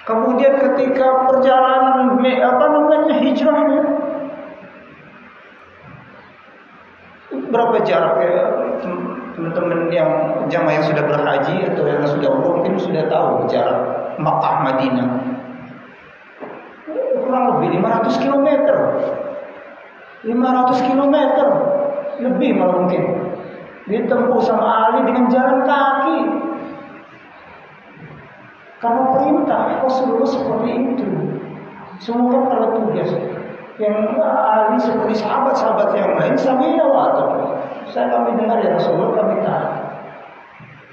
Kemudian ketika perjalanan hijrahnya, berapa jaraknya teman-teman yang jamaah yang sudah berhaji atau yang sudah umroh mungkin sudah tahu jarak Makkah Madinah. Kurang lebih 500 km. 500 km lebih malah mungkin ditempuh sama Ali dengan jalan kaki. Karena perintah Rasulullah seperti itu. Semua kan pada tugas. Yang ahli seperti sahabat-sahabat yang lain sampai waktu. Saya kami dengar ya Rasulullah kami tahu.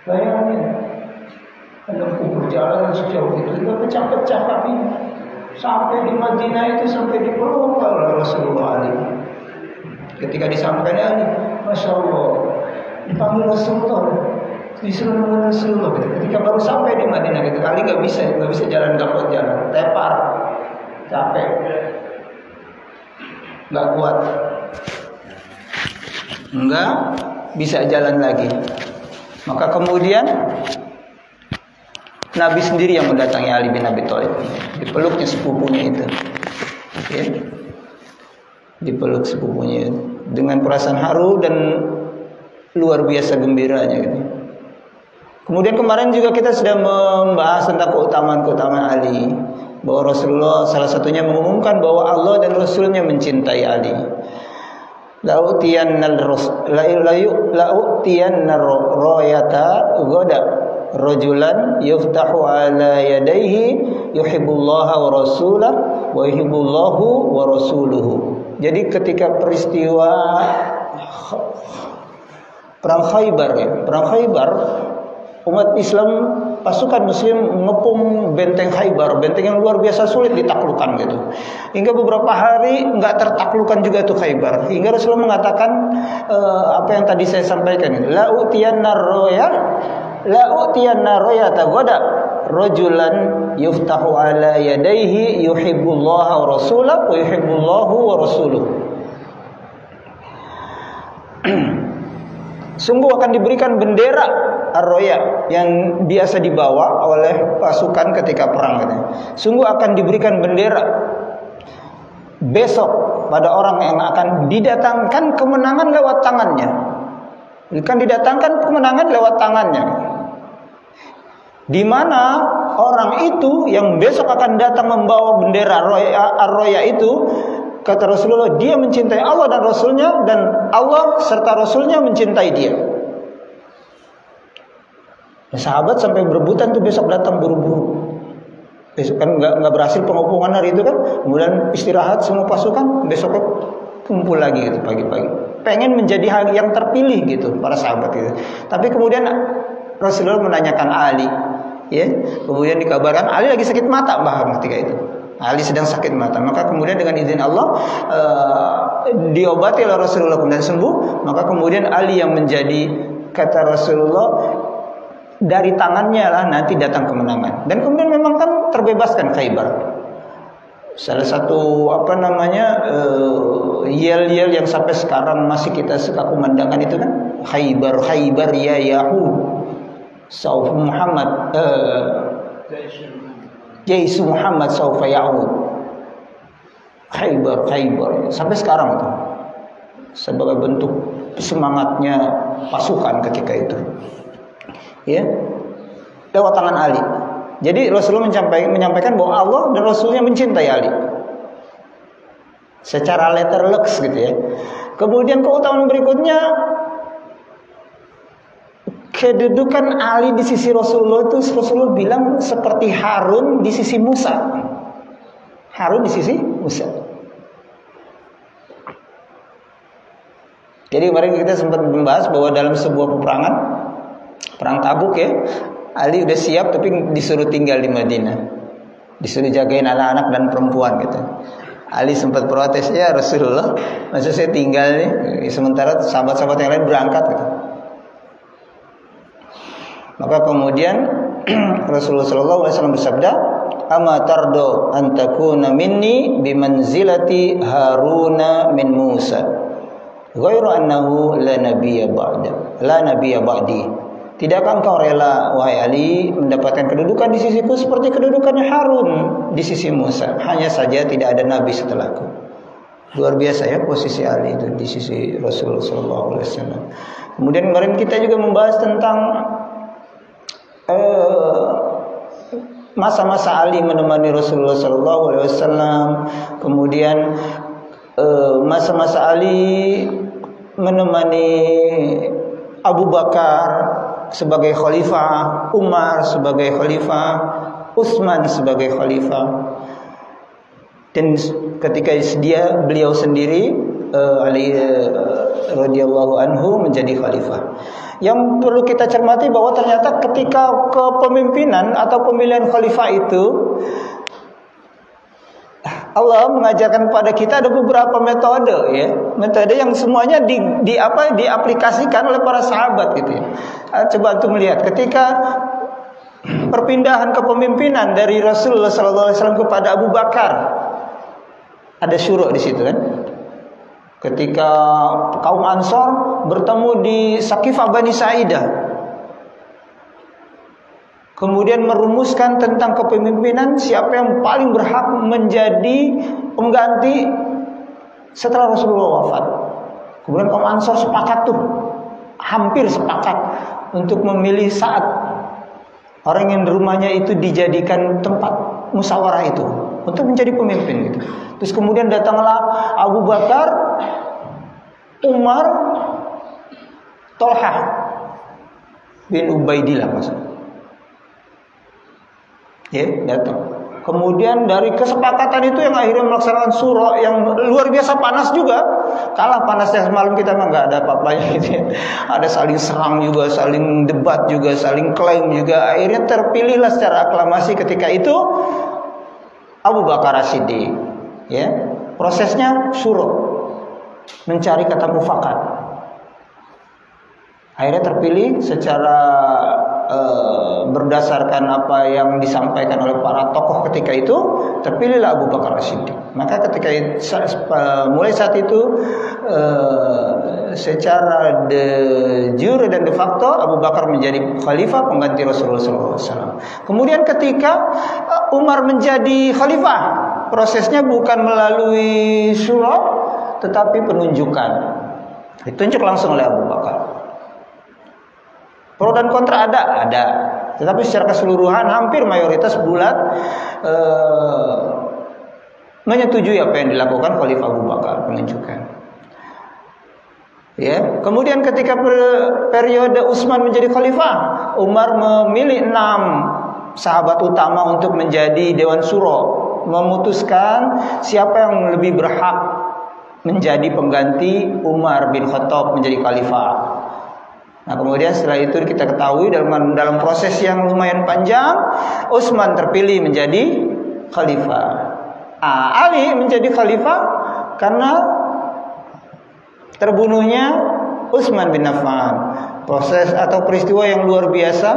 Bayangin, menempuh perjalanan sejauh itu juga pecah-pecah kami sampai di Madinah itu sampai dipeluk oleh Rasulullah Ali. Ketika disampaikan Ali, Masya Allah, dipanggil Rasulullah. Disuruh mengenal Rasulullah. Ketika baru sampai di Madinah gitu, kali nggak bisa jalan, nggak kuat jalan, tepar, capek, nggak kuat, nggak bisa jalan lagi. Maka kemudian Nabi sendiri yang mendatangi Ali bin Abi Thalib, dipeluknya sepupunya itu, ya. Dipeluk sepupunya dengan perasaan haru dan luar biasa gembiranya gitu. Kemudian kemarin juga kita sudah membahas tentang keutamaan Ali, bahwa Rasulullah salah satunya mengumumkan bahwa Allah dan Rasulnya mencintai Ali. La'utiyanna royata goda rajulan yuftahu ala yadayhi yuhibbullaha wa rasulah wa yuhibbullahu wa rasuluhu. Jadi ketika peristiwa perang Khaybar, umat Islam, pasukan Muslim mengepung benteng Khaybar, benteng yang luar biasa sulit ditaklukkan gitu. Hingga beberapa hari nggak tertaklukkan juga itu Khaybar. Hingga Rasulullah mengatakan apa yang tadi saya sampaikan, la utiyanna royata goda rajulan yuftahu ala yadayhi yuhibbullaha wa rasulahu wa yuhibbullahu wa rasuluhu. Sungguh akan diberikan bendera ar-roya yang biasa dibawa oleh pasukan ketika perang. Sungguh akan diberikan bendera besok pada orang yang akan didatangkan kemenangan lewat tangannya. Akan didatangkan kemenangan lewat tangannya. Di mana orang itu yang besok akan datang membawa bendera ar-roya itu, kata Rasulullah, dia mencintai Allah dan Rasulnya, dan Allah serta Rasulnya mencintai dia. Sahabat sampai berebutan tuh besok datang buru-buru. Besok kan nggak berhasil pengepungan hari itu kan, kemudian istirahat semua pasukan, besok kumpul lagi gitu pagi-pagi. Pengen menjadi hal yang terpilih gitu para sahabat gitu. Tapi kemudian Rasulullah menanyakan Ali, ya. Kemudian dikabarkan Ali lagi sakit mata bahkan ketika itu. Ali sedang sakit mata, maka kemudian dengan izin Allah diobati oleh Rasulullah kemudian sembuh. Maka kemudian Ali yang menjadi, kata Rasulullah, dari tangannya lah nanti datang kemenangan. Dan kemudian memang kan terbebaskan Khaybar. Salah satu yel-yel yang sampai sekarang masih kita suka kumandangkan itu kan, Khaybar ya Yahud, Sauf Muhammad, Jaisu Muhammad saufa ya'ud. Khaybar sampai sekarang itu sebagai bentuk semangatnya pasukan ketika itu, ya, lewat tangan Ali. Jadi Rasulullah menyampaikan bahwa Allah dan Rasulnya mencintai Ali secara letterlux gitu ya. Kemudian keutamaan berikutnya, kedudukan Ali di sisi Rasulullah itu, Rasulullah bilang seperti Harun di sisi Musa. Harun di sisi Musa. Jadi kemarin kita sempat membahas bahwa dalam sebuah peperangan, perang Tabuk ya, Ali udah siap tapi disuruh tinggal di Madinah, disuruh jagain anak-anak dan perempuan gitu. Ali sempat protes, ya Rasulullah, masa saya tinggal nih, sementara sahabat-sahabat yang lain berangkat gitu. Maka kemudian Rasulullah SAW bersabda, "Ama tardo an takuna minni bimanzilati Haruna min Musa, ghairu annahu la nabiyya ba'di." Tidakkah engkau rela, wahai Ali, mendapatkan kedudukan di sisiku seperti kedudukannya Harun di sisi Musa? Hanya saja tidak ada nabi setelahku. Luar biasa ya posisi Ali itu di sisi Rasulullah SAW. Kemudian kemarin kita juga membahas tentang masa-masa Ali menemani Rasulullah SAW. Kemudian masa-masa Ali menemani Abu Bakar sebagai khalifah, Umar sebagai khalifah, Utsman sebagai khalifah. Dan ketika beliau sendiri Ali radhiyallahu anhu menjadi khalifah. Yang perlu kita cermati bahwa ternyata ketika kepemimpinan atau pemilihan khalifah itu, Allah mengajarkan kepada kita ada beberapa metode ya. Metode yang semuanya diaplikasikan oleh para sahabat gitu ya. Coba untuk melihat ketika perpindahan kepemimpinan dari Rasulullah SAW kepada Abu Bakar, ada syura di situ kan. Ketika kaum Ansor bertemu di Saqifah Bani Sa'idah, kemudian merumuskan tentang kepemimpinan siapa yang paling berhak menjadi pengganti setelah Rasulullah wafat. Kemudian kaum Ansor sepakat tuh, hampir sepakat untuk memilih Sa'ad, orang yang di rumahnya itu dijadikan tempat musyawarah itu untuk menjadi pemimpin gitu. Terus kemudian datanglah Abu Bakar, Umar, Tolhah bin Ubaidillah maksudnya. Ya, datang. Kemudian dari kesepakatan itu yang akhirnya melaksanakan surah yang luar biasa panas juga. Kalah panasnya semalam kita mah nggak ada apa-apanya gitu ya. Ada saling serang juga, saling debat juga, saling klaim juga. Akhirnya terpilihlah secara aklamasi ketika itu Abu Bakar As-Siddiq. Ya, prosesnya surah, mencari kata mufakat. Akhirnya terpilih secara berdasarkan apa yang disampaikan oleh para tokoh ketika itu, terpilihlah Abu Bakar As-Siddiq. Maka ketika mulai saat itu secara de jure dan de facto Abu Bakar menjadi khalifah pengganti Rasulullah SAW. Kemudian ketika Umar menjadi khalifah, prosesnya bukan melalui surah tetapi penunjukan. Ditunjuk langsung oleh Abu Bakar. Pro dan kontra ada, tetapi secara keseluruhan hampir mayoritas bulat menyetujui apa yang dilakukan Khalifah Abu Bakar, penunjukan. Ya, kemudian ketika periode Utsman menjadi khalifah, Umar memilih 6 sahabat utama untuk menjadi Dewan Syuro, memutuskan siapa yang lebih berhak menjadi pengganti Umar bin Khattab menjadi khalifah. Nah, kemudian setelah itu kita ketahui dalam proses yang lumayan panjang, Utsman terpilih menjadi khalifah. Ali menjadi khalifah karena terbunuhnya Utsman bin Affan. Proses atau peristiwa yang luar biasa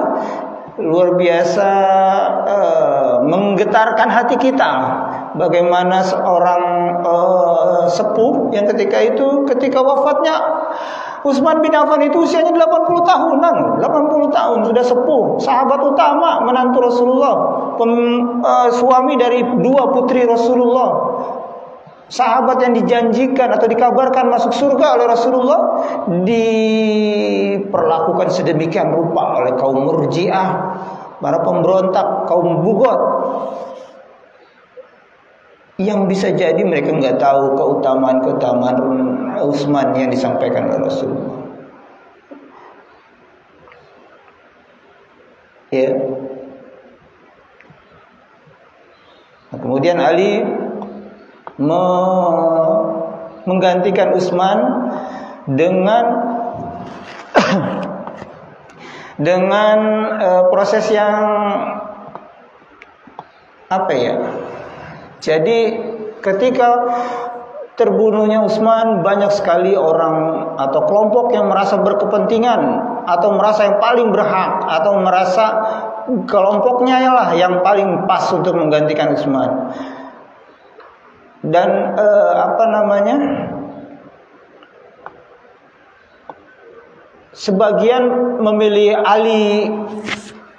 menggetarkan hati kita. Bagaimana seorang sepuh yang ketika wafatnya Utsman bin Affan itu usianya 80 tahunan, 80 tahun sudah sepuh, sahabat utama, menantu Rasulullah, suami dari 2 putri Rasulullah, sahabat yang dijanjikan atau dikabarkan masuk surga oleh Rasulullah, diperlakukan sedemikian rupa oleh kaum Murji'ah, para pemberontak, kaum Bughat, yang bisa jadi mereka nggak tahu keutamaan Utsman yang disampaikan oleh Rasulullah. Ya. Nah, kemudian Ali menggantikan Utsman dengan proses yang apa ya? Jadi ketika terbunuhnya Utsman, banyak sekali orang atau kelompok yang merasa berkepentingan atau merasa yang paling berhak atau merasa kelompoknya lah yang paling pas untuk menggantikan Utsman. Dan Sebagian memilih Ali.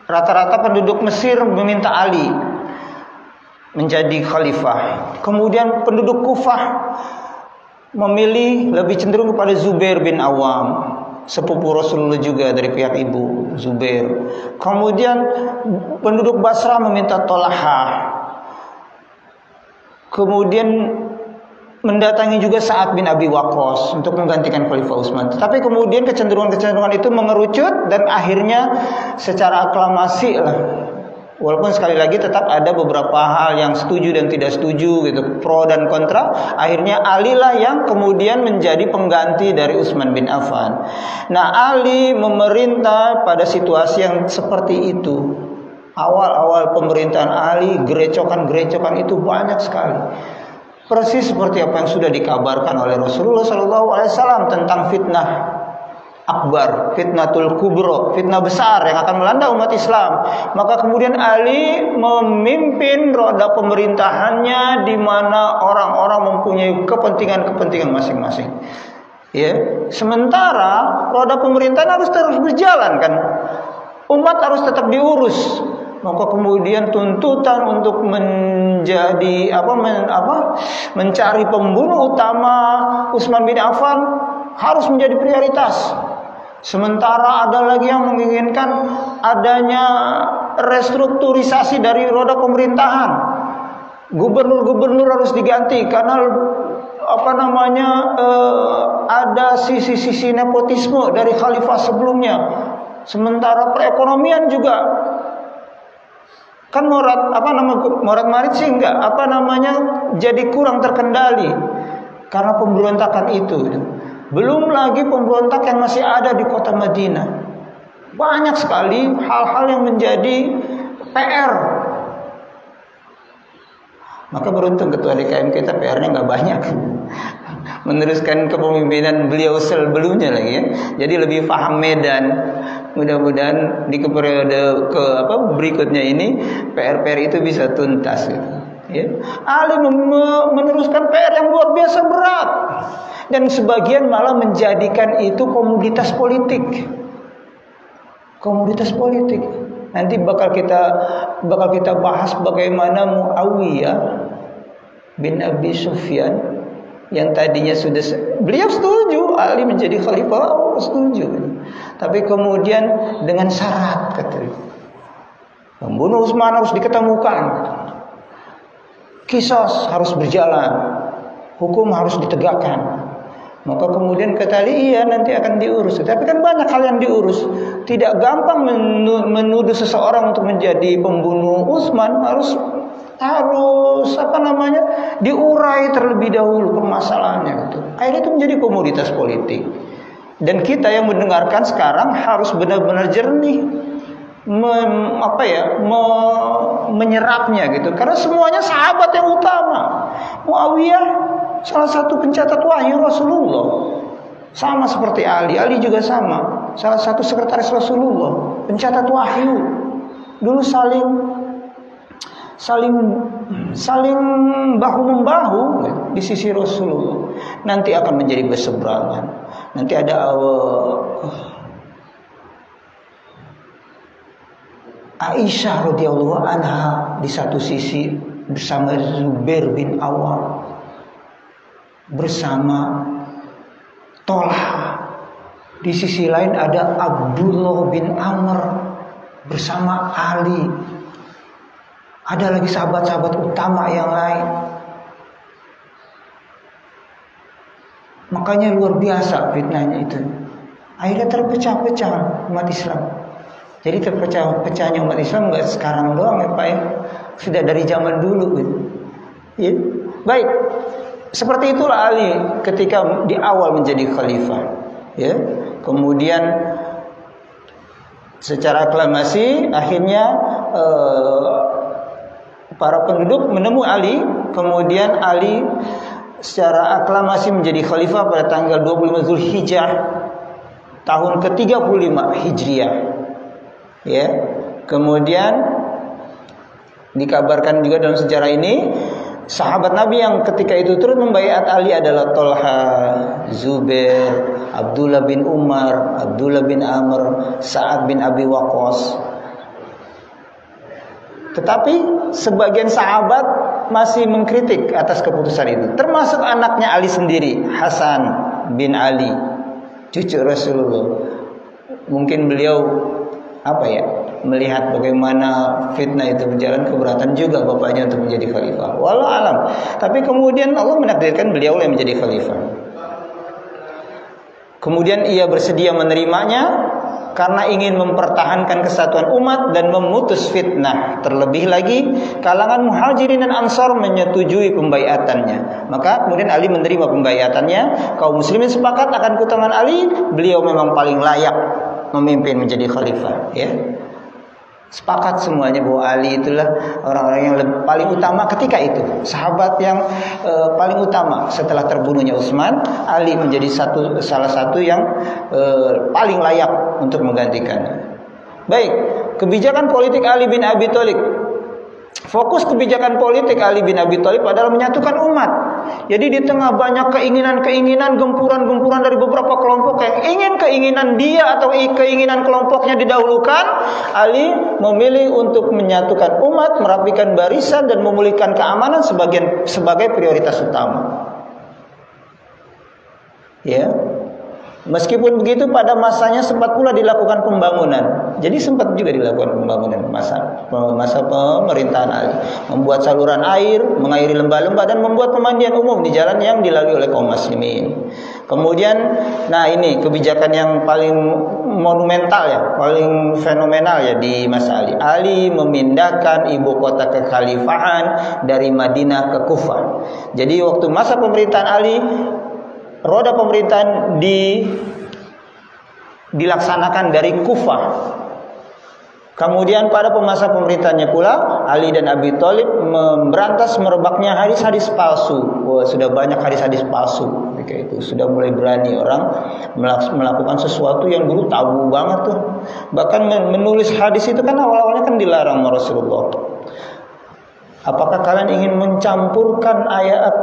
Rata-rata penduduk Mesir meminta Ali menjadi khalifah. Kemudian penduduk Kufah memilih lebih cenderung kepada Zubair bin Awam, sepupu Rasulullah juga dari pihak ibu, Zubair. Kemudian penduduk Basra meminta Tolha. Kemudian mendatangi juga Sa'ad bin Abi Waqqas untuk menggantikan Khalifah Utsman. Tetapi kemudian kecenderungan-kecenderungan itu mengerucut dan akhirnya secara aklamasi lah. Walaupun sekali lagi tetap ada beberapa hal yang setuju dan tidak setuju gitu, pro dan kontra. Akhirnya Ali lah yang kemudian menjadi pengganti dari Utsman bin Affan. Nah, Ali memerintah pada situasi yang seperti itu. Awal-awal pemerintahan Ali, gerecokan-gerecokan itu banyak sekali. Persis seperti apa yang sudah dikabarkan oleh Rasulullah SAW tentang fitnah akbar, fitnatul kubro, fitnah besar yang akan melanda umat Islam. Maka kemudian Ali memimpin roda pemerintahannya di mana orang-orang mempunyai kepentingan-kepentingan masing-masing. Ya, sementara roda pemerintahan harus terus berjalan kan. Umat harus tetap diurus. Maka kemudian tuntutan untuk mencari pembunuh utama Utsman bin Affan harus menjadi prioritas. Sementara ada lagi yang menginginkan adanya restrukturisasi dari roda pemerintahan. Gubernur-gubernur harus diganti karena ada sisi-sisi nepotisme dari khalifah sebelumnya. Sementara perekonomian juga kan Murad Marid sih enggak jadi kurang terkendali karena pemberontakan itu. Belum lagi pemberontak yang masih ada di kota Madinah. Banyak sekali hal-hal yang menjadi PR. Maka beruntung ketua DKM kita PR-nya nggak banyak. Meneruskan kepemimpinan beliau sebelumnya lagi ya. Jadi lebih paham medan. Mudah-mudahan di periode berikutnya ini PR-PR itu bisa tuntas gitu. Ya. Ali meneruskan PR yang luar biasa berat dan sebagian malah menjadikan itu komoditas politik. Komoditas politik. Nanti bakal kita bahas bagaimana Muawiyah bin Abi Sufyan yang tadinya beliau setuju Ali menjadi khalifah, setuju. Tapi kemudian dengan syarat katanya. Pembunuh Utsman harus diketemukan. Qisas harus berjalan. Hukum harus ditegakkan. Maka kemudian kata Ali, iya nanti akan diurus. Tapi kan banyak hal yang diurus. Tidak gampang menuduh seseorang untuk menjadi pembunuh Utsman, harus diurai terlebih dahulu permasalahannya gitu. Akhirnya itu menjadi komoditas politik. Dan kita yang mendengarkan sekarang harus benar-benar jernih menyerapnya gitu. Karena semuanya sahabat yang utama. Muawiyah salah satu pencatat wahyu Rasulullah. Sama seperti Ali. Ali juga sama. Salah satu sekretaris Rasulullah, pencatat wahyu. Dulu saling bahu-membahu di sisi Rasulullah. Nanti akan menjadi berseberangan. Nanti ada Aisyah radhiyallahu anha di satu sisi bersama Zubair bin Awam, bersama Tolha. Di sisi lain ada Abdullah bin Amr bersama Ali. Ada lagi sahabat-sahabat utama yang lain. Makanya luar biasa fitnahnya itu. Akhirnya terpecah-pecah umat Islam. Jadi terpecah-pecahnya umat Islam enggak sekarang doang ya Pak ya. Sudah dari zaman dulu gitu. Ya. Baik. Seperti itulah Ali ketika di awal menjadi khalifah. Ya. Kemudian secara aklamasi akhirnya para penduduk menemui Ali, kemudian Ali secara aklamasi menjadi khalifah pada tanggal 25 Zulhijjah tahun ke-35 Hijriah. Ya. Kemudian dikabarkan juga dalam sejarah ini Sahabat Nabi yang ketika itu turut membaiat Ali adalah Tolha, Zubair, Abdullah bin Umar, Abdullah bin Amr, Sa'ad bin Abi Waqqas. Tetapi sebagian sahabat masih mengkritik atas keputusan itu, termasuk anaknya Ali sendiri, Hasan bin Ali, cucu Rasulullah. Mungkin beliau melihat bagaimana fitnah itu berjalan, keberatan juga bapaknya untuk menjadi khalifah. Wallahu alam. Tapi kemudian Allah menakdirkan beliau yang menjadi khalifah. Kemudian ia bersedia menerimanya karena ingin mempertahankan kesatuan umat dan memutus fitnah. Terlebih lagi kalangan Muhajirin dan Ansar menyetujui pembaiatannya. Maka kemudian Ali menerima pembaiatannya. Kaum muslimin sepakat akan keutamaan Ali. Beliau memang paling layak memimpin menjadi khalifah, ya. Sepakat semuanya bahwa Ali itulah orang-orang yang paling utama ketika itu. Sahabat yang paling utama setelah terbunuhnya Utsman, Ali menjadi salah satu yang paling layak untuk menggantikannya. Baik, kebijakan politik Ali bin Abi Thalib. Fokus kebijakan politik Ali bin Abi Thalib adalah menyatukan umat. Jadi di tengah banyak keinginan-keinginan, gempuran-gempuran dari beberapa kelompok yang ingin keinginan dia atau keinginan kelompoknya didahulukan, Ali memilih untuk menyatukan umat, merapikan barisan dan memulihkan keamanan sebagai prioritas utama. Ya. Meskipun begitu pada masanya sempat pula dilakukan pembangunan. Jadi sempat juga dilakukan pembangunan masa pemerintahan Ali. Membuat saluran air, mengairi lembah-lembah dan membuat pemandian umum di jalan yang dilalui oleh kaum muslimin. Kemudian, ini kebijakan yang paling monumental ya, paling fenomenal ya di masa Ali. Ali memindahkan ibu kota kekhalifahan dari Madinah ke Kufah. Jadi waktu masa pemerintahan Ali, roda pemerintahan dilaksanakan dari Kufah. Kemudian pada masa pemerintahannya pula Ali dan Abi Thalib memberantas merebaknya hadis-hadis palsu. Wah, sudah banyak hadis-hadis palsu ketika itu. Sudah mulai berani orang melakukan sesuatu yang dulu tabu banget tuh. Bahkan menulis hadis itu kan awal-awalnya kan dilarang Rasulullah. Apakah kalian ingin mencampurkan ayat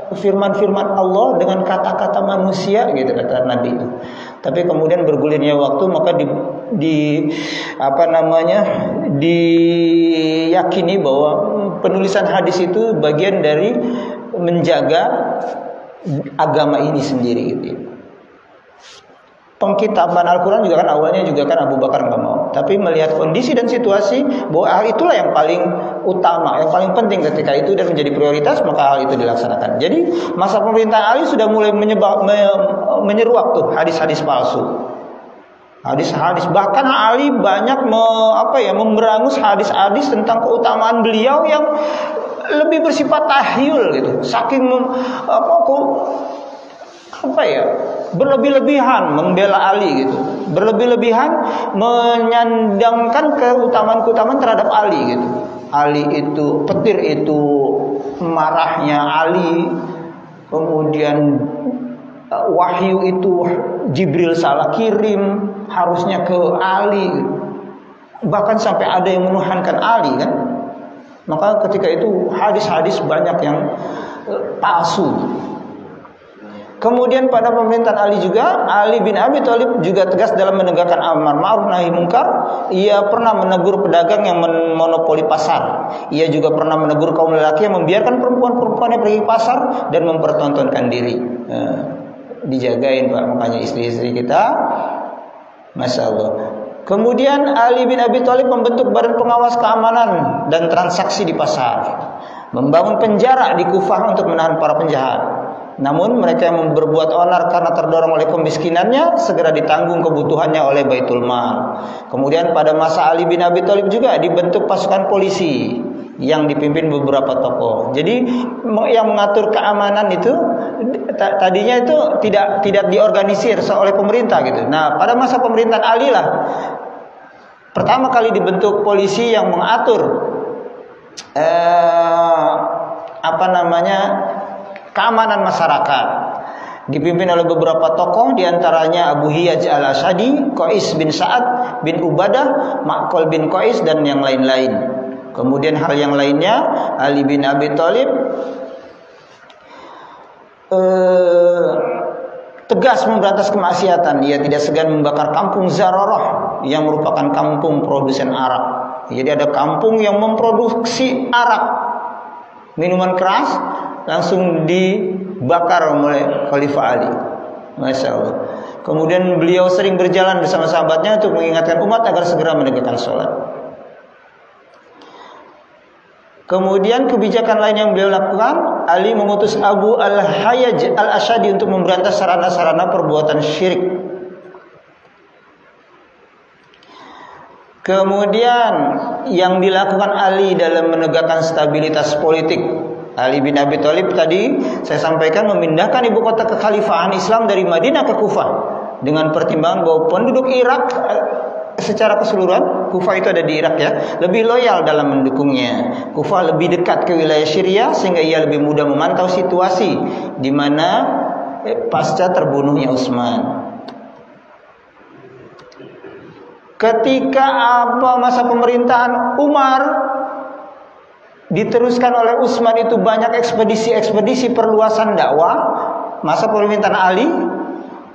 firman-firman Allah dengan kata-kata manusia, gitu kata Nabi. Tapi kemudian bergulirnya waktu, maka diyakini bahwa penulisan hadis itu bagian dari menjaga agama ini sendiri, gitu. Pengkitaban Al-Quran juga kan awalnya Abu Bakar nggak mau. Tapi melihat kondisi dan situasi bahwa hal itulah yang paling utama, yang paling penting ketika itu dan menjadi prioritas, maka hal itu dilaksanakan. Jadi masa pemerintahan Ali sudah mulai menyeruak tuh hadis-hadis palsu. Hadis-hadis, bahkan Ali banyak memberangus hadis-hadis tentang keutamaan beliau yang lebih bersifat tahyul gitu. Saking berlebih-lebihan membela Ali gitu, berlebih-lebihan menyandangkan keutamaan-keutamaan terhadap Ali gitu. Ali itu petir itu marahnya Ali, kemudian wahyu itu Jibril salah kirim harusnya ke Ali gitu. Bahkan sampai ada yang menuhankan Ali kan. Maka ketika itu hadis-hadis banyak yang palsu. Kemudian pada pemerintahan Ali juga, Ali bin Abi Thalib juga tegas dalam menegakkan amar ma'ruf nahi munkar. Ia pernah menegur pedagang yang memonopoli pasar. Ia juga pernah menegur kaum lelaki yang membiarkan perempuan-perempuan yang pergi pasar dan mempertontonkan diri. Dijagain Pak, makanya istri-istri kita, Masya Allah. Kemudian Ali bin Abi Thalib membentuk badan pengawas keamanan dan transaksi di pasar, membangun penjara di Kufah untuk menahan para penjahat. Namun mereka yang berbuat onar karena terdorong oleh kemiskinannya segera ditanggung kebutuhannya oleh Baitul Mal. Kemudian pada masa Ali bin Abi Thalib juga dibentuk pasukan polisi yang dipimpin beberapa tokoh. Jadi yang mengatur keamanan itu tadinya itu tidak diorganisir oleh pemerintah gitu. Nah, pada masa pemerintahan Ali lah pertama kali dibentuk polisi yang mengatur keamanan masyarakat, dipimpin oleh beberapa tokoh, diantaranya Abu Hiyaj al-Asadi, Qais bin Sa'ad bin Ubadah, Ma'qal bin Qais dan yang lain-lain. Kemudian hal yang lainnya, Ali bin Abi Thalib tegas memberantas kemaksiatan. Ia tidak segan membakar kampung Zararah yang merupakan kampung produsen arak. Jadi ada kampung yang memproduksi arak, minuman keras, langsung dibakar oleh Khalifah Ali. Masya Allah. Kemudian beliau sering berjalan bersama sahabatnya untuk mengingatkan umat agar segera menegakkan sholat. Kemudian kebijakan lain yang beliau lakukan, Ali mengutus Abu Al-Hayyaj Al-Asyadi untuk memberantas sarana-sarana perbuatan syirik. Kemudian yang dilakukan Ali dalam menegakkan stabilitas politik, Ali bin Abi Thalib tadi saya sampaikan memindahkan ibu kota kekhalifahan Islam dari Madinah ke Kufah dengan pertimbangan bahwa penduduk Irak secara keseluruhan, Kufah itu ada di Irak ya, lebih loyal dalam mendukungnya. Kufah lebih dekat ke wilayah Syria sehingga ia lebih mudah memantau situasi di mana pasca terbunuhnya Utsman. Ketika masa pemerintahan Umar diteruskan oleh Utsman itu banyak ekspedisi perluasan dakwah, masa pemerintahan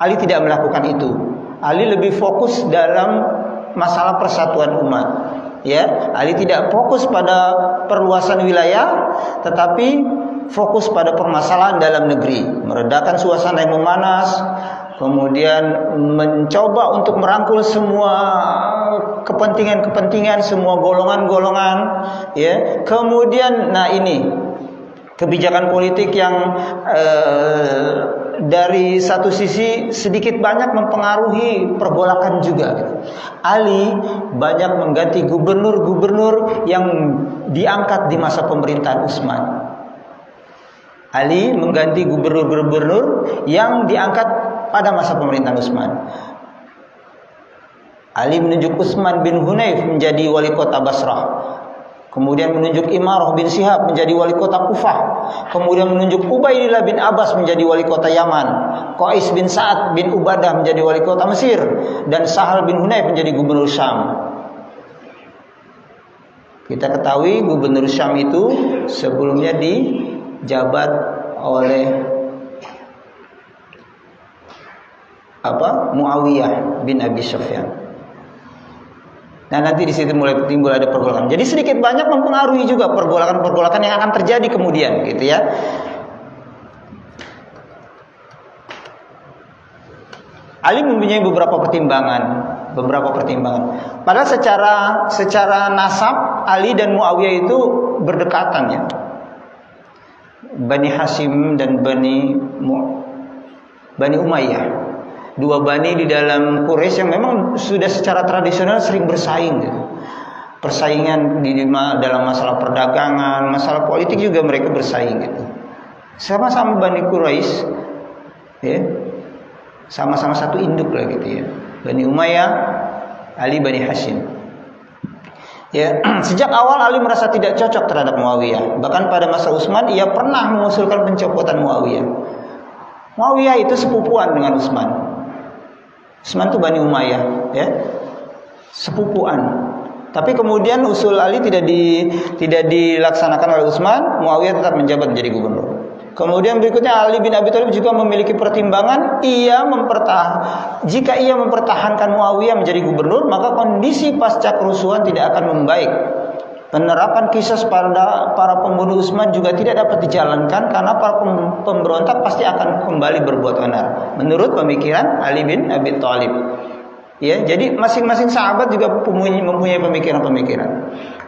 Ali tidak melakukan itu. Ali lebih fokus dalam masalah persatuan umat. Ya, Ali tidak fokus pada perluasan wilayah, tetapi fokus pada permasalahan dalam negeri, meredakan suasana yang memanas, kemudian mencoba untuk merangkul semua kepentingan-kepentingan, semua golongan-golongan, ya. Kemudian, nah ini kebijakan politik yang dari satu sisi sedikit banyak mempengaruhi pergolakan juga. Ali banyak mengganti gubernur-gubernur yang diangkat di masa pemerintahan Utsman. Ali mengganti gubernur-gubernur yang diangkat pada masa pemerintahan Utsman. Ali menunjuk Utsman bin Hunayf menjadi wali kota Basrah. Kemudian menunjuk Imarah bin Syihab menjadi wali kota Kufah. Kemudian menunjuk Ubaidillah bin Abbas menjadi wali kota Yaman. Qais bin Sa'ad bin Ubadah menjadi wali kota Mesir. Dan Sahal bin Hunayf menjadi gubernur Syam. Kita ketahui gubernur Syam itu sebelumnya dijabat oleh Muawiyah bin Abi Sufyan. Nah, nanti di situ mulai timbul ada pergolakan. Jadi sedikit banyak mempengaruhi juga pergolakan-pergolakan yang akan terjadi kemudian, gitu ya. Ali mempunyai beberapa pertimbangan. Padahal secara nasab Ali dan Muawiyah itu berdekatan ya. Bani Hashim dan Bani Umayyah. Dua bani di dalam Quraisy yang memang sudah secara tradisional sering bersaing gitu. Persaingan dalam masalah perdagangan, masalah politik juga mereka bersaing gitu. Sama-sama Bani Quraisy ya. Sama-sama satu induk lah gitu ya. Bani Umayyah, Ali Bani Hashim. Ya, sejak awal Ali merasa tidak cocok terhadap Muawiyah. Bahkan pada masa Utsman ia pernah mengusulkan pencopotan Muawiyah. Muawiyah itu sepupuan dengan Utsman. Utsman itu Bani Umayyah, ya, sepupuan. Tapi kemudian usul Ali tidak dilaksanakan oleh Utsman. Muawiyah tetap menjabat menjadi gubernur. Kemudian berikutnya Ali bin Abi Thalib juga memiliki pertimbangan. Jika ia mempertahankan Muawiyah menjadi gubernur, maka kondisi pasca kerusuhan tidak akan membaik. Penerapan kisah pada para pembunuh Utsman juga tidak dapat dijalankan karena para pemberontak pasti akan kembali berbuat onar. Menurut pemikiran Ali bin Abi Thalib. Ya, jadi masing-masing sahabat juga mempunyai pemikiran-pemikiran.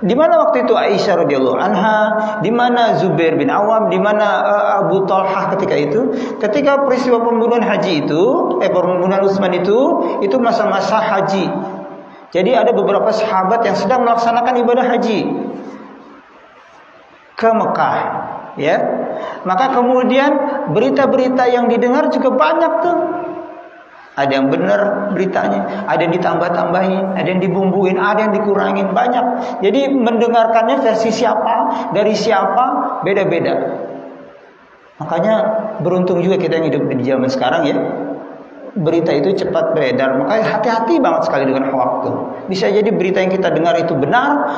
Di mana waktu itu Aisyah radhiyallahu anha, di mana Zubair bin Awam, di mana Abu Talhah ketika itu, ketika peristiwa pembunuhan pembunuhan Utsman itu masa-masa haji. Jadi ada beberapa sahabat yang sedang melaksanakan ibadah haji ke Mekah, ya. Maka kemudian berita-berita yang didengar juga banyak tuh. Ada yang benar beritanya, ada yang ditambah-tambahin, ada yang dibumbuin, ada yang dikurangin, banyak. Jadi mendengarkannya versi siapa, dari siapa, beda-beda. Makanya beruntung juga kita yang hidup di zaman sekarang ya. Berita itu cepat beredar, makanya hati-hati banget sekali dengan hoax tuh. Bisa jadi berita yang kita dengar itu benar,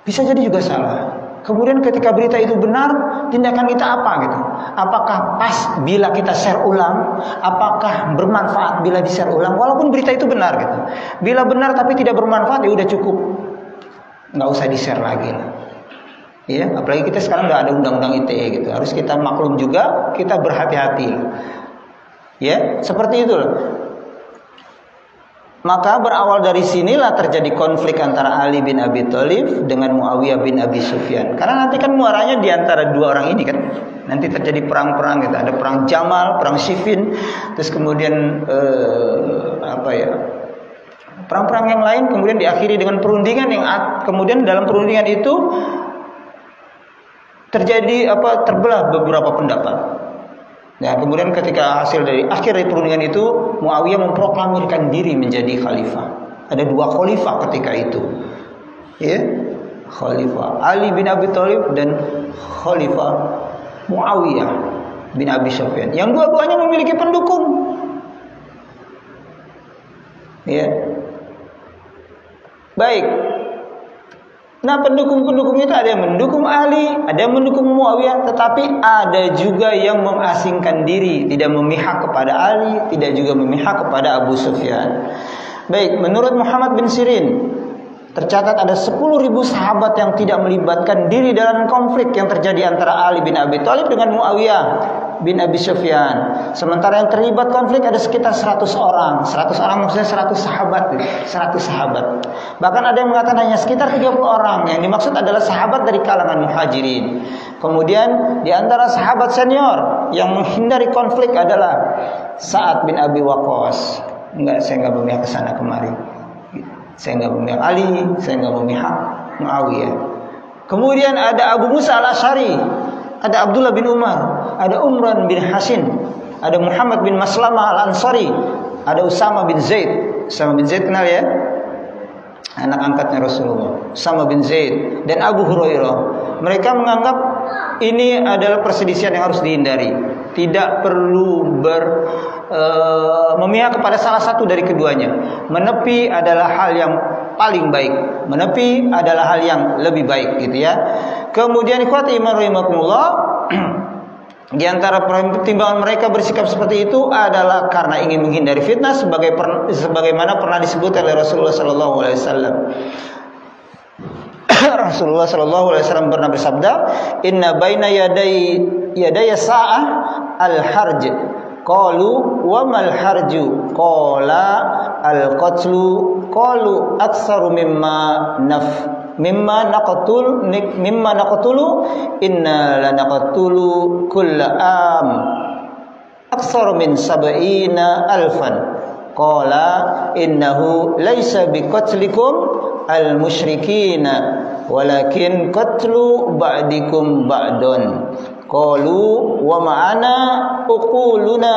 bisa jadi juga salah. Kemudian ketika berita itu benar, tindakan kita apa gitu? Apakah pas bila kita share ulang? Apakah bermanfaat bila di-share ulang? Walaupun berita itu benar gitu. Bila benar tapi tidak bermanfaat, ya udah cukup, nggak usah di-share lagi lah. Ya, apalagi kita sekarang nggak ada undang-undang ITE gitu. Harus kita maklum juga, kita berhati-hati. Ya, seperti itulah. Maka berawal dari sinilah terjadi konflik antara Ali bin Abi Thalib dengan Muawiyah bin Abi Sufyan. Karena nanti kan muaranya di antara dua orang ini kan. Nanti terjadi perang-perang gitu. Ada perang Jamal, perang Siffin, terus kemudian perang-perang yang lain kemudian diakhiri dengan perundingan yang kemudian dalam perundingan itu terjadi terbelah beberapa pendapat. Nah, kemudian ketika hasil dari akhir dari perundingan itu, Muawiyah memproklamirkan diri menjadi khalifah. Ada dua khalifah ketika itu. Ya, khalifah Ali bin Abi Thalib dan khalifah Muawiyah bin Abi Sufyan. Yang dua-duanya memiliki pendukung. Ya. Baik. Nah, pendukung-pendukung itu ada yang mendukung Ali, ada yang mendukung Muawiyah, tetapi ada juga yang mengasingkan diri, tidak memihak kepada Ali, tidak juga memihak kepada Abu Sufyan. Baik, menurut Muhammad bin Sirin, tercatat ada 10.000 sahabat yang tidak melibatkan diri dalam konflik yang terjadi antara Ali bin Abi Thalib dengan Muawiyah bin Abi Sufyan. Sementara yang terlibat konflik ada sekitar 100 orang. 100 orang maksudnya 100 sahabat. 100 sahabat. Bahkan ada yang mengatakan hanya sekitar 30 orang. Yang dimaksud adalah sahabat dari kalangan Muhajirin. Kemudian di antara sahabat senior yang menghindari konflik adalah Sa'ad bin Abi Waqqas. Saya enggak memihak ke sana kemari. Saya enggak memihak Ali, saya enggak memihak Muawiyah. Kemudian ada Abu Musa al-Asy'ari, ada Abdullah bin Umar, ada Umran bin Hasin, ada Muhammad bin Maslamah al-Ansari, ada Usama bin Zaid. Usama bin Zaid kenal ya? Anak angkatnya Rasulullah. Usama bin Zaid dan Abu Hurairah. Mereka menganggap ini adalah perselisihan yang harus dihindari. Tidak perlu memihak kepada salah satu dari keduanya. Menepi adalah hal yang paling baik. Menepi adalah hal yang lebih baik gitu ya. Kemudian ikhwati iman rahimakumullah, di antara pertimbangan mereka bersikap seperti itu adalah karena ingin menghindari fitnah sebagaimana pernah disebut oleh Rasulullah sallallahu alaihi wasallam. Rasulullah sallallahu alaihi wasallam pernah bersabda, "Inna baina yaday sa'ah al-harj." Qalu wa mal harju? Qala al-qatlu. Qalu aktsaru mimma naqtulu inna lanaqtulu kulla am aktsaru min 70,000. Qala innahu laisa biqatlikum al-musyrikina walakin qatlu ba'dikum ba'dun. Qalu wa ma'ana uquluna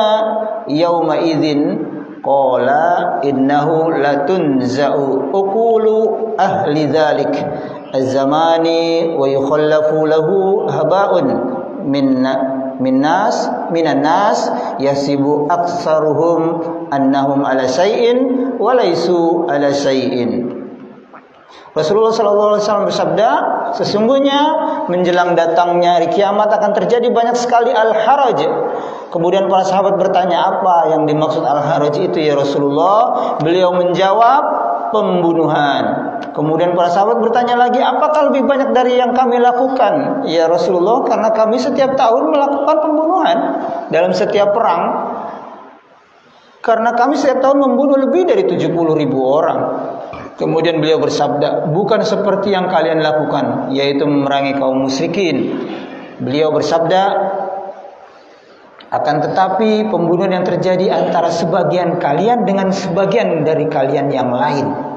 yawma idzin. Qala innahu latunza'u uqulu ahli dzalik az-zamani wa yukhallafu lahu haba'un minan nas yasibu aktsaruhum annahum ala syai'in wa laisu ala syai'in. Rasulullah SAW bersabda, sesungguhnya menjelang datangnya hari kiamat akan terjadi banyak sekali al-haraj. Kemudian para sahabat bertanya, apa yang dimaksud al-haraj itu ya Rasulullah? Beliau menjawab, pembunuhan. Kemudian para sahabat bertanya lagi, apakah lebih banyak dari yang kami lakukan? Ya Rasulullah, karena kami setiap tahun melakukan pembunuhan dalam setiap perang. Karena kami setiap tahun membunuh lebih dari 70.000 orang. Kemudian beliau bersabda, bukan seperti yang kalian lakukan, yaitu memerangi kaum musyrikin. Beliau bersabda, akan tetapi pembunuhan yang terjadi antara sebagian kalian dengan sebagian dari kalian yang lain.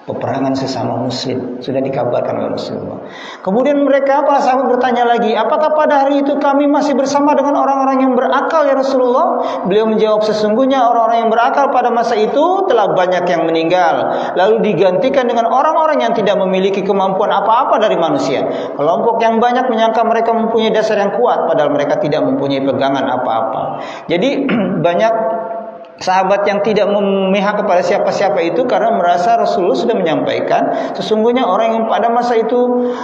Peperangan sesama muslim sudah dikabarkan oleh Rasulullah. Kemudian mereka para sahabat bertanya lagi, apakah pada hari itu kami masih bersama dengan orang-orang yang berakal ya Rasulullah? Beliau menjawab, sesungguhnya orang-orang yang berakal pada masa itu telah banyak yang meninggal, lalu digantikan dengan orang-orang yang tidak memiliki kemampuan apa-apa dari manusia. Kelompok yang banyak menyangka mereka mempunyai dasar yang kuat, padahal mereka tidak mempunyai pegangan apa-apa. Jadi banyak sahabat yang tidak memihak kepada siapa-siapa itu karena merasa Rasulullah sudah menyampaikan sesungguhnya orang yang pada masa itu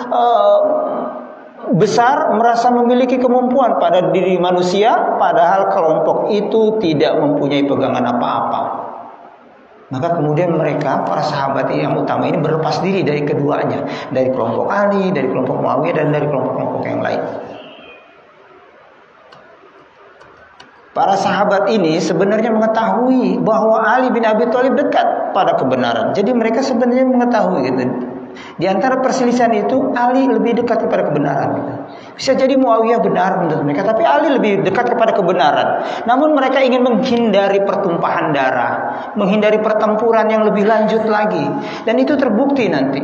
besar merasa memiliki kemampuan pada diri manusia, padahal kelompok itu tidak mempunyai pegangan apa-apa. Maka kemudian mereka, para sahabat yang utama ini berlepas diri dari keduanya, dari kelompok Ali, dari kelompok Muawiyah, dan dari kelompok-kelompok yang lain. Para sahabat ini sebenarnya mengetahui bahwa Ali bin Abi Thalib dekat pada kebenaran. Jadi mereka sebenarnya mengetahui gitu. Di antara perselisihan itu Ali lebih dekat kepada kebenaran gitu. Bisa jadi Muawiyah benar menurut mereka, tapi Ali lebih dekat kepada kebenaran. Namun mereka ingin menghindari pertumpahan darah, menghindari pertempuran yang lebih lanjut lagi. Dan itu terbukti nanti.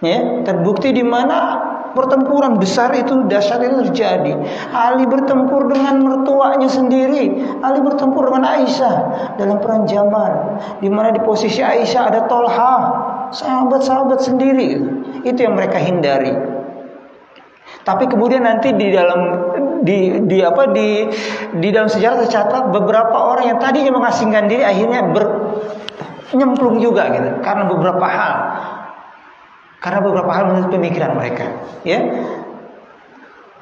Ya, terbukti di mana pertempuran besar itu, dahsyat itu terjadi. Ali bertempur dengan mertuanya sendiri. Ali bertempur dengan Aisyah dalam perang Jamal, di mana di posisi Aisyah ada Tolha, sahabat-sahabat sendiri. Itu yang mereka hindari. Tapi kemudian nanti di dalam sejarah tercatat beberapa orang yang tadinya mengasingkan diri akhirnya nyemplung juga gitu, karena beberapa hal. Karena beberapa hal menurut pemikiran mereka, ya.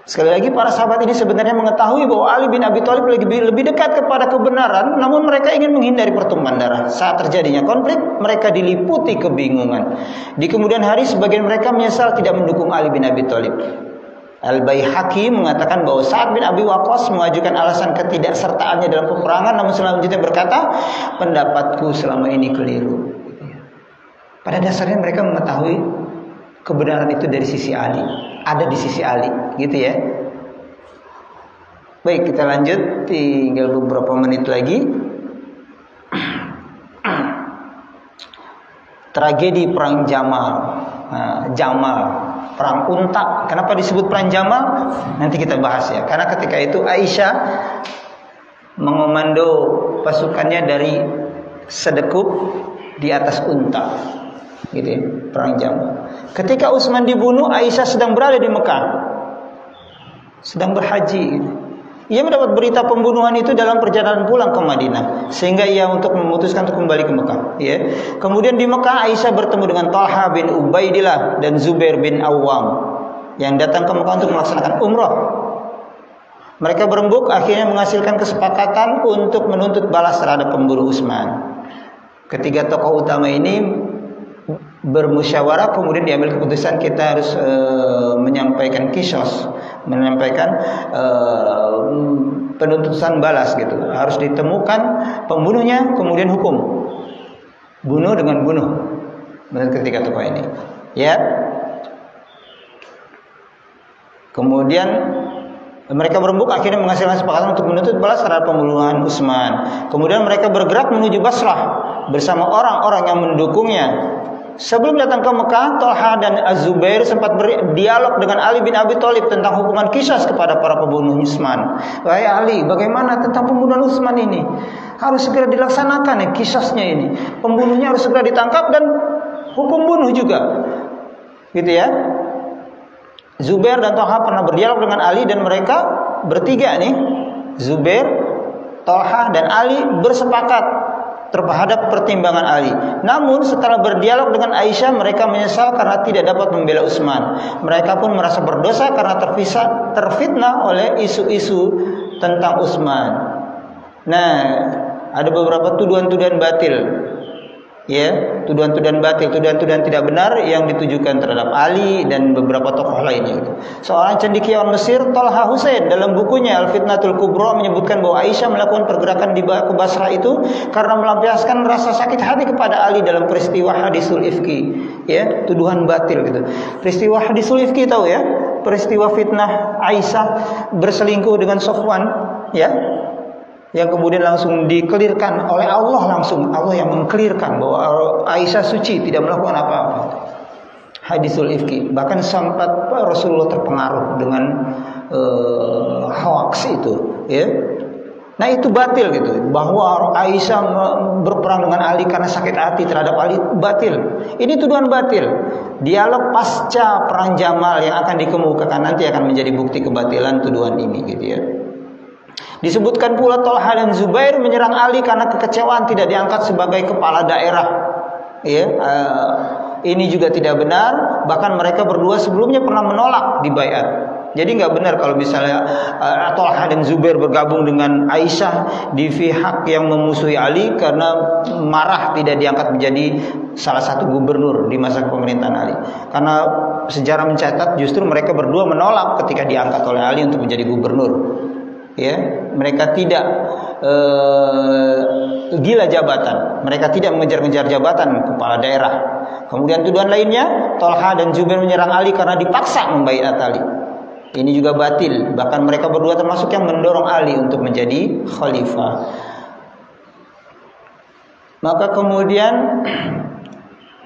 Sekali lagi, para sahabat ini sebenarnya mengetahui bahwa Ali bin Abi Thalib lebih dekat kepada kebenaran, namun mereka ingin menghindari pertumpahan darah. Saat terjadinya konflik, mereka diliputi kebingungan. Di kemudian hari, sebagian mereka menyesal tidak mendukung Ali bin Abi Thalib. Al-Baihaqi mengatakan bahwa Sa'ad bin Abi Waqqas mengajukan alasan ketidaksertaannya dalam peperangan, namun selanjutnya berkata, pendapatku selama ini keliru. Pada dasarnya mereka mengetahui kebenaran itu dari sisi Ali, ada di sisi Ali, gitu ya. Baik, kita lanjut, tinggal beberapa menit lagi. Tragedi perang Jamal. Jamal, perang unta. Kenapa disebut perang Jamal? Nanti kita bahas ya. Karena ketika itu Aisyah mengomando pasukannya dari sedekup di atas unta. Gitu ya, perang Jamal. Ketika Utsman dibunuh, Aisyah sedang berada di Mekah, sedang berhaji gitu. Ia mendapat berita pembunuhan itu dalam perjalanan pulang ke Madinah, sehingga ia memutuskan untuk kembali ke Mekah, ya. Kemudian di Mekah Aisyah bertemu dengan Talha bin Ubaidillah dan Zubair bin Awwam yang datang ke Mekah untuk melaksanakan umrah. Mereka berembuk akhirnya menghasilkan kesepakatan untuk menuntut balas terhadap pembunuh Utsman. Ketiga tokoh utama ini bermusyawarah, kemudian diambil keputusan kita harus menyampaikan kisos, menyampaikan penuntutan balas gitu. Harus ditemukan pembunuhnya, kemudian hukum. Bunuh dengan bunuh. Menurut ketiga tokoh ini. Ya. Kemudian mereka berembuk akhirnya menghasilkan kesepakatan untuk menuntut balas terhadap pembunuhan Utsman. Kemudian mereka bergerak menuju Basrah bersama orang-orang yang mendukungnya. Sebelum datang ke Mekah, Talha dan Az-Zubair sempat berdialog dengan Ali bin Abi Thalib tentang hukuman qisas kepada para pembunuh Utsman. Wahai Ali, bagaimana tentang pembunuhan Utsman ini? Harus segera dilaksanakan ya qisasnya ini. Pembunuhnya harus segera ditangkap dan hukum bunuh juga. Gitu ya. Zubair dan Talha pernah berdialog dengan Ali dan mereka bertiga nih, Zubair, Talha dan Ali bersepakat terhadap pertimbangan Ali. Namun setelah berdialog dengan Aisyah, mereka menyesal karena tidak dapat membela Utsman. Mereka pun merasa berdosa karena terfitnah oleh isu-isu tentang Utsman. Nah, ada beberapa tuduhan-tuduhan batil. Ya, tuduhan-tuduhan batil, tuduhan-tuduhan tidak benar yang ditujukan terhadap Ali dan beberapa tokoh lainnya. Seorang cendekiawan Mesir, Talha Husain, dalam bukunya Al-Fitnatul Kubra menyebutkan bahwa Aisyah melakukan pergerakan ke Basrah itu karena melampiaskan rasa sakit hati kepada Ali dalam peristiwa hadisul ifki. Ya, tuduhan batil gitu. Peristiwa hadisul ifki tahu ya? Peristiwa fitnah Aisyah berselingkuh dengan Sofwan, ya. Yang kemudian langsung dikelirkan oleh Allah, langsung Allah yang mengkelirkan bahwa Aisyah suci, tidak melakukan apa-apa. Hadisul ifki. Bahkan sempat Rasulullah terpengaruh dengan hoax itu, ya. Nah, itu batil gitu. Bahwa Aisyah berperang dengan Ali karena sakit hati terhadap Ali, batil. Ini tuduhan batil. Dialog pasca perang Jamal yang akan dikemukakan nanti akan menjadi bukti kebatilan tuduhan ini, gitu ya. Disebutkan pula Talha dan Zubair menyerang Ali karena kekecewaan tidak diangkat sebagai kepala daerah. Ya, Ini juga tidak benar. Bahkan mereka berdua sebelumnya pernah menolak dibaiat. Jadi nggak benar kalau misalnya Thalhah dan Zubair bergabung dengan Aisyah di pihak yang memusuhi Ali karena marah tidak diangkat menjadi salah satu gubernur di masa pemerintahan Ali. Karena sejarah mencatat justru mereka berdua menolak ketika diangkat oleh Ali untuk menjadi gubernur. Ya, mereka tidak gila jabatan, mereka tidak mengejar-ngejar jabatan kepala daerah. Kemudian tuduhan lainnya, Thalhah dan Zubair menyerang Ali karena dipaksa membaiat Ali. Ini juga batil. Bahkan mereka berdua termasuk yang mendorong Ali untuk menjadi khalifah. Maka kemudian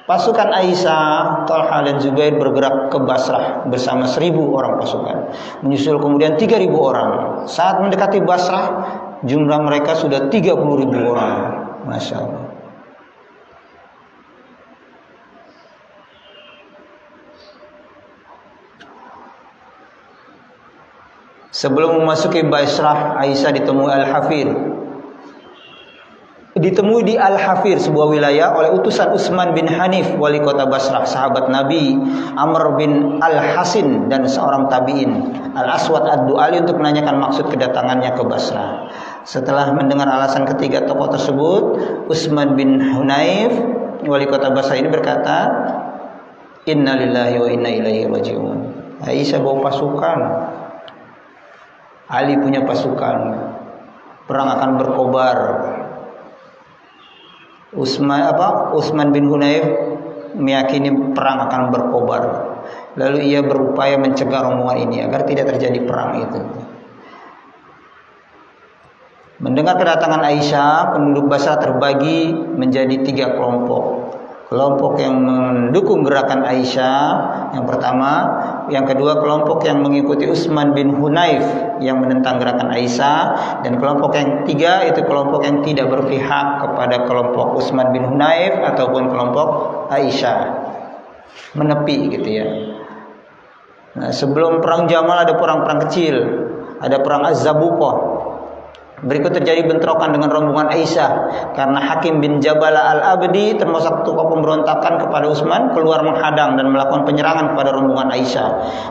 pasukan Aisyah, Thalhah dan Zubair bergerak ke Basrah bersama 1.000 orang pasukan. Menyusul kemudian 3.000 orang. Saat mendekati Basrah, jumlah mereka sudah 30.000 orang. Masya Allah. Sebelum memasuki Basrah, Aisyah ditemui Al-Hafir. Ditemui di Al-Hafir, sebuah wilayah, oleh utusan Utsman bin Hanif, wali kota Basrah, sahabat Nabi, Amr bin Al-Hasin, dan seorang tabi'in, Al-Aswad Ad-Du'ali, untuk menanyakan maksud kedatangannya ke Basrah. Setelah mendengar alasan ketiga tokoh tersebut, Utsman bin Hunayf, wali kota Basrah ini berkata, Inna lillahi wa inna ilaihi raji'un. Aisyah bawa pasukan, Ali punya pasukan, perang akan berkobar. Utsman bin Hunayf meyakini perang akan berkobar. Lalu ia berupaya mencegah rombongan ini agar tidak terjadi perang itu. Mendengar kedatangan Aisyah, penduduk Basrah terbagi menjadi 3 kelompok. Kelompok yang mendukung gerakan Aisyah yang pertama, yang kedua kelompok yang mengikuti Utsman bin Hunayf yang menentang gerakan Aisyah, dan kelompok yang ketiga itu kelompok yang tidak berpihak kepada kelompok Utsman bin Hunayf ataupun kelompok Aisyah, menepi gitu ya. Nah, sebelum perang Jamal ada perang-perang kecil, ada perang Az-Zabuqah. Berikut terjadi bentrokan dengan rombongan Aisyah karena Hakim bin Jabala Al-Abdi, termasuk tokoh pemberontakan kepada Utsman, keluar menghadang dan melakukan penyerangan kepada rombongan Aisyah.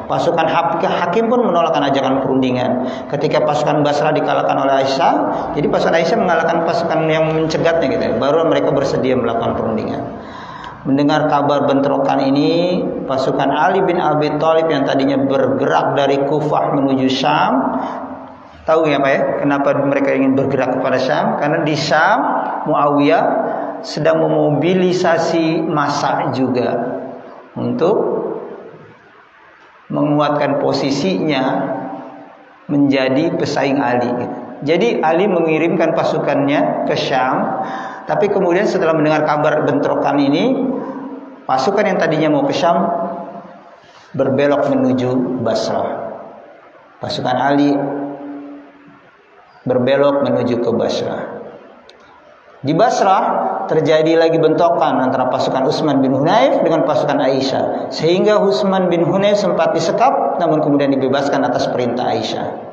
Pasukan Hakim pun menolakkan ajakan perundingan. Ketika pasukan Basrah dikalahkan oleh Aisyah, jadi pasukan Aisyah mengalahkan pasukan yang mencegatnya gitu, baru mereka bersedia melakukan perundingan. Mendengar kabar bentrokan ini, pasukan Ali bin Abi Thalib yang tadinya bergerak dari Kufah menuju Syam, tahu ya Pak ya, kenapa mereka ingin bergerak kepada Syam? Karena di Syam Muawiyah sedang memobilisasi massa juga untuk menguatkan posisinya menjadi pesaing Ali. Jadi Ali mengirimkan pasukannya ke Syam, tapi kemudian setelah mendengar kabar bentrokan ini, pasukan yang tadinya mau ke Syam berbelok menuju Basrah. Pasukan Ali berbelok menuju ke Basrah. Di Basrah terjadi lagi bentrokan antara pasukan Utsman bin Hunayf dengan pasukan Aisyah, sehingga Utsman bin Hunayf sempat disekap namun kemudian dibebaskan atas perintah Aisyah.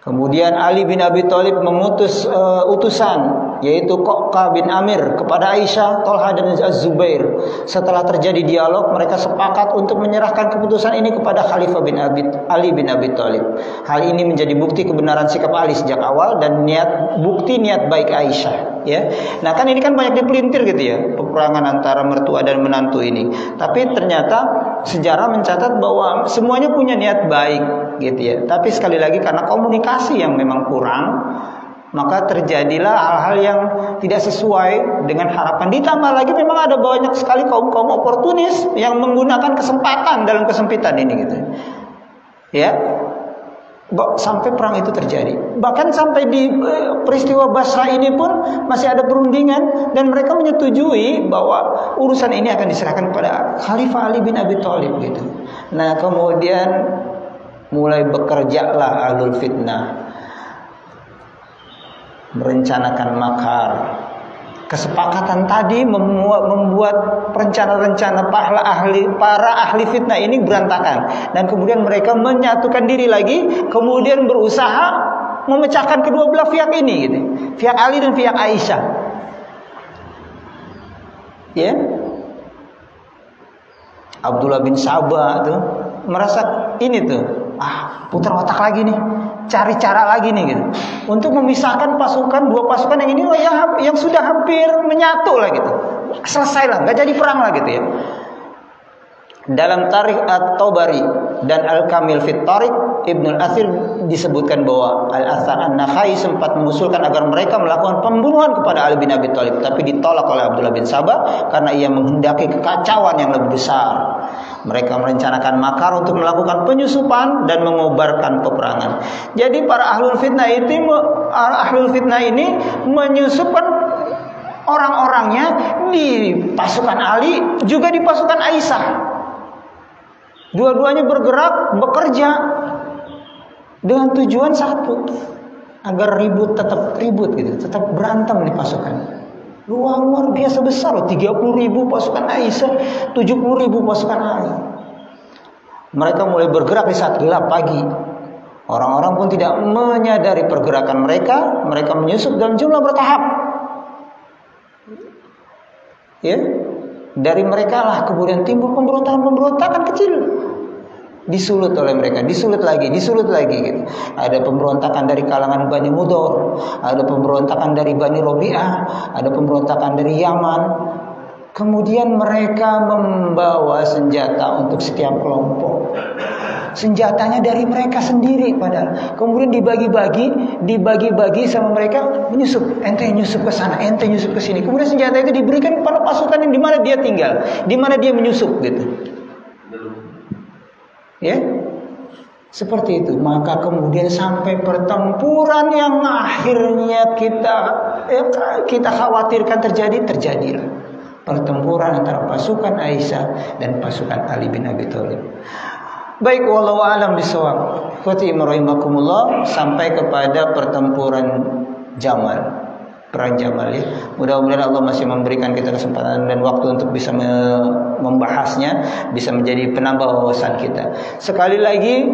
Kemudian Ali bin Abi Thalib mengutus utusan, yaitu Qaqqa bin Amir, kepada Aisyah, Thalhah dan Az-Zubair. Setelah terjadi dialog, mereka sepakat untuk menyerahkan keputusan ini kepada Khalifah Ali bin Abi Thalib. Hal ini menjadi bukti kebenaran sikap Ali sejak awal dan bukti niat baik Aisyah. Ya, nah kan ini kan banyak dipelintir gitu ya, peperangan antara mertua dan menantu ini. Tapi ternyata sejarah mencatat bahwa semuanya punya niat baik gitu ya. Tapi sekali lagi karena komunikasi yang memang kurang, maka terjadilah hal-hal yang tidak sesuai dengan harapan. Ditambah lagi memang ada banyak sekali kaum-kaum oportunis yang menggunakan kesempatan dalam kesempitan ini gitu. Ya. Sampai perang itu terjadi. Bahkan sampai di peristiwa Basrah ini pun masih ada perundingan dan mereka menyetujui bahwa urusan ini akan diserahkan kepada Khalifah Ali bin Abi Thalib gitu. Nah, kemudian mulai bekerjalah ahlul fitnah, merencanakan makar. Kesepakatan tadi membuat rencana-rencana para ahli fitnah ini berantakan, dan kemudian mereka menyatukan diri lagi, kemudian berusaha memecahkan kedua belah pihak ini gitu. Pihak Ali dan pihak Aisyah. Ya. Abdullah bin Sabah tuh merasa ini tuh, putar otak lagi nih, cari cara lagi nih gitu, untuk memisahkan pasukan, dua pasukan yang ini yang sudah hampir menyatu lah gitu, selesai lah, nggak jadi perang lah gitu ya. Dalam Tarikh At-Tabari dan Al-Kamil fit Tarikh, Ibnu Al-Athir disebutkan bahwa Al-Athar An-Nakhai sempat mengusulkan agar mereka melakukan pembunuhan kepada Ali bin Abi Thalib, tapi ditolak oleh Abdullah bin Sabah karena ia menghendaki kekacauan yang lebih besar. Mereka merencanakan makar untuk melakukan penyusupan dan mengobarkan peperangan. Jadi para ahlul fitnah ini menyusupkan orang-orangnya di pasukan Ali, juga di pasukan Aisyah. Dua-duanya bergerak, bekerja dengan tujuan satu, agar tetap ribut gitu, tetap berantem di pasukan. Luar biasa besar loh, 30.000 pasukan Aisyah, 70.000 pasukan Ali. Mereka mulai bergerak di saat gelap pagi. Orang-orang pun tidak menyadari pergerakan mereka. Mereka menyusup dalam jumlah bertahap. Ya, dari mereka lah kemudian timbul pemberontakan kecil. Disulut oleh mereka, disulut lagi gitu. Ada pemberontakan dari kalangan Bani Mudor, ada pemberontakan dari Bani Robi'ah, ada pemberontakan dari Yaman. Kemudian mereka membawa senjata untuk setiap kelompok. Senjatanya dari mereka sendiri padahal. Kemudian dibagi-bagi sama mereka, menyusup. Ente nyusup ke sana, ente nyusup ke sini. Kemudian senjata itu diberikan kepada pasukan yang di mana dia tinggal, di mana dia menyusup gitu. Ya, seperti itu. Maka kemudian sampai pertempuran yang akhirnya kita khawatirkan terjadilah pertempuran antara pasukan Aisyah dan pasukan Ali bin Abi Thalib. Baik, wallahu a'lam bishawab. Rahimakumullah, sampai kepada pertempuran Jamal. Perang Jamal ya. Mudah-mudahan Allah masih memberikan kita kesempatan dan waktu untuk bisa membahasnya, bisa menjadi penambah wawasan kita. Sekali lagi,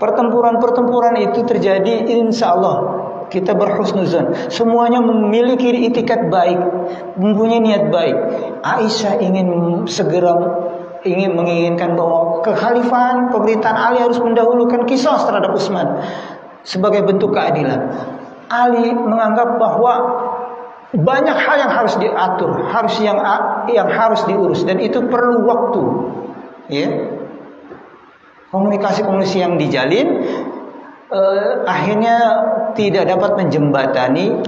pertempuran itu terjadi insya Allah. Kita berhusnuzon. Semuanya memiliki itikat baik, mempunyai niat baik. Aisyah menginginkan bahwa kekhalifahan pemerintahan Ali harus mendahulukan qisas terhadap Utsman sebagai bentuk keadilan. Ali menganggap bahwa banyak hal yang harus diatur, yang harus diurus, dan itu perlu waktu. Ya, komunikasi yang dijalin akhirnya tidak dapat menjembatani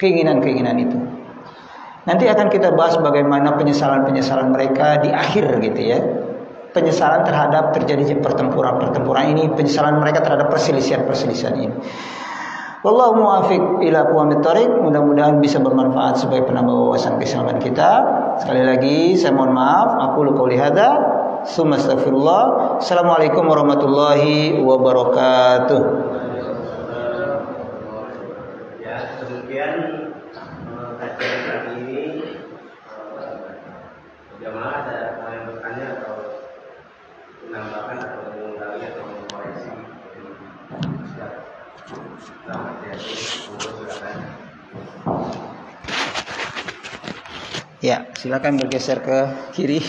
keinginan itu. Nanti akan kita bahas bagaimana penyesalan mereka di akhir gitu ya. Penyesalan terhadap terjadinya pertempuran ini, penyesalan mereka terhadap perselisihan ini. Wallahu muwaffiq ila aqwamit thoriq. Mudah-mudahan bisa bermanfaat sebagai penambah wawasan keislaman kita. Sekali lagi saya mohon maaf. Aku qouli hadza, tsumma astaghfirullah. Assalamualaikum warahmatullahi wabarakatuh. Ya, demikian kajian kali ini. Jamaah ada yang bertanya atau menambahkan atau mengulangi atau mengkoreksi. Ya, silakan bergeser ke kiri.